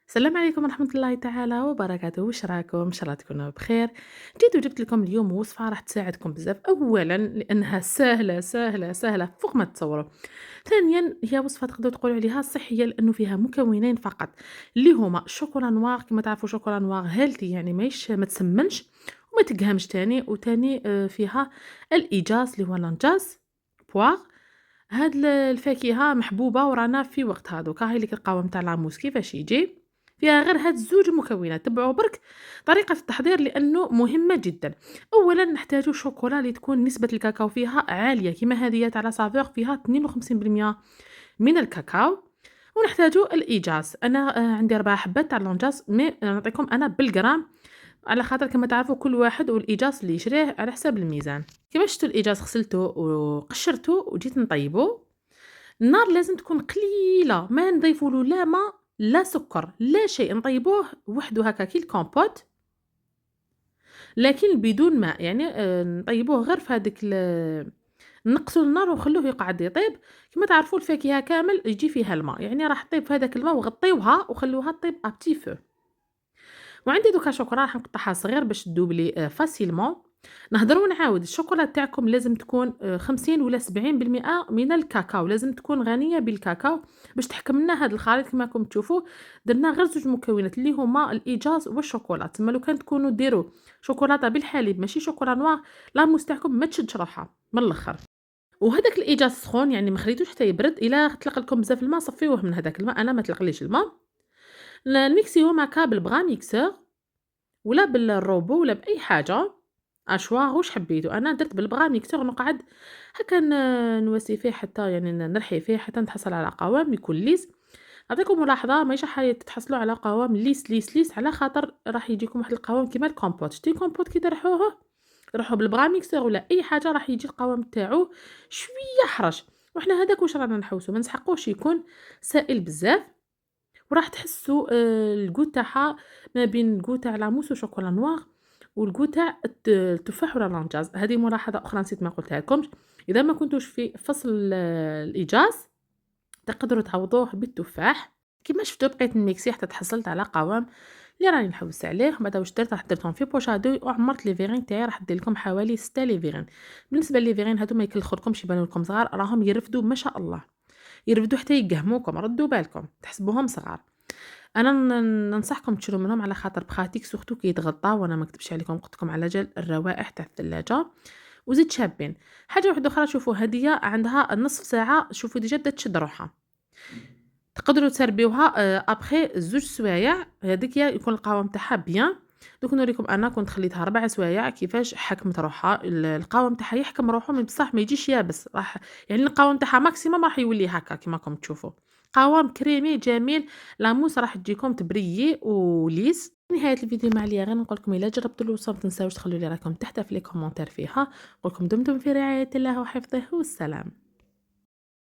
السلام عليكم ورحمة الله تعالى وبركاته، واش راكم؟ إن شاء الله تكونوا بخير. جيت وجبت لكم اليوم وصفة راح تساعدكم بزاف، أولًا لأنها ساهلة، ساهلة، ساهلة فوق ما تتصوروا. ثانيًا هي وصفة تقدروا تقولوا عليها صحية لأنه فيها مكونين فقط، اللي هما شوكولا نوار. كيما تعرفوا شوكولا نوار healthy يعني ما تسمنش وما تقهمش تاني، وتاني فيها الإيجاز اللي هو لانجاز بواغ. هاد الفاكهة محبوبة ورانا في وقتها دوكا. هاي ليك القوام تاع لاموس كيفاش يجي. فيها غير هاد الزوج مكونات، تبعوا برك طريقة التحضير لأنه مهمة جدًا. أولًا نحتاجو شوكولا اللي تكون نسبة الكاكاو فيها عالية، كيما هذية تاع لا سافور فيها 52% من الكاكاو. ونحتاجو الإيجاز، أنا عندي 4 حبات تاع لونجاز نعطيكم أنا بالغرام، على خاطر كما تعرفوا كل واحد والإيجاز اللي يشريه على حساب الميزان. كيما شفتوا الإيجاز غسلته وقشرته وجيت نطيبه. النار لازم تكون قليلة، ما نضيفوا له لا ما لا سكر لا شيء، نطيبوه وحده هكا كي الكومبوت لكن بدون ماء، يعني نطيبوه غير في هذيك نقصوا النار ونخلوه يقعد يطيب. كما تعرفوا الفاكهة كامل يجي فيها الماء، يعني راح تطيب في هذاك الماء وغطيوها وخلوها تطيب ا بتي فو. وعندي دوكا شوكولا راح نقطعها صغير باش تذوب لي فاسيلمون. نهضر ونعاود، الشوكولا تاعكم لازم تكون 50 ولا 70% من الكاكاو، لازم تكون غنية بالكاكاو باش تحكم لنا هاد الخليط. كما راكم تشوفوا درنا غير زوج مكونات اللي هما الإيجاز والشوكولا. تما لو كان تكونوا ديروا شوكولاتة بالحليب ماشي شوكولا نوار، لاموس تاعكم ما تشدش روحها من الاخر. وهداك الإيجاز سخون، يعني ما خليتوش حتى يبرد. إلا طلق لكم بزاف الماء صفيوه من هداك الماء، أنا ما طلقليش الماء. نميكسيهم هكا بالبغا ميكسور ولا بالروبو ولا بأي حاجة أشواغ واش حبيتو. أنا درت بالبغا ميكسور نقعد هكا نواسي فيه حتى يعني نرحي فيه حتى نتحصل على قوام يكون ليس. نعطيكم ملاحظة، ماهيش راح تحصلوا على قوام ليس ليس ليس، على خاطر راح يجيكم واحد القوام كيما الكومبوت. شتي الكومبوت كي ترحوه روحوا بالبغا ميكسور ولا أي حاجة راح يجي القوام تاعو شوية حرش. وحنا هذاك واش رانا نحوسو، ما نسحقوش يكون سائل بزاف. وراح تحسوا الجو تاعها ما بين الجو تاع لاموس وشوكولا نوار والجو تاع التفاح ولا لانجاز. هذه ملاحظة أخرى نسيت ما قلتها لكمش، إذا ما كنتوش في فصل الإيجاز تقدروا تعوضوه بالتفاح. كيما شفتوا بقيت نميكسي حتى تحصلت على قوام اللي راني نحوس عليه. ومن بعد واش درت، راح درتهم في بوشادو وعمرت لي فيغين تاعي، راح ندير لكم حوالي 6 لي فيغين. بالنسبه لي فيغين هادو ما يكلخولكمش يبانوا لكم صغار، راهم يرفدوا ما شاء الله، يرفدوا حتى يقهموكم، ردوا بالكم تحسبوهم صغار. أنا ننصحكم تشرو منهم على خاطر بخاتيك سورتو كي يتغطى، وأنا ما نكدبش عليكم قلت لكم على جال الروائح تاع الثلاجة وزيد شابين. حاجة واحدة أخرى، شوفوا هدية عندها نصف ساعة، شوفوا ديجا بدات تشد روحها. تقدروا تسربيوها ابخي زوج سوايع، هذيك هي يكون القوام تاعها بيان. دوك نوريكم انا كنت خليتها 4 سوايع كيفاش حكمت روحها. القوام تاعها يحكم روحه من بصح ما يجيش يابس، راح يعني القوام تاعها ماكسيموم راح يولي هكا كيما راكم تشوفوا، قوام كريمي جميل. لاموس راح تجيكم تبريي وليس. نهاية الفيديو ما عليا غير نقول لكم الا جربتوا الوصفه ما تنساوش تخلوا لي رايكم تحت في لي كومونتير فيها. نقول لكم دمتم في رعاية الله وحفظه والسلام.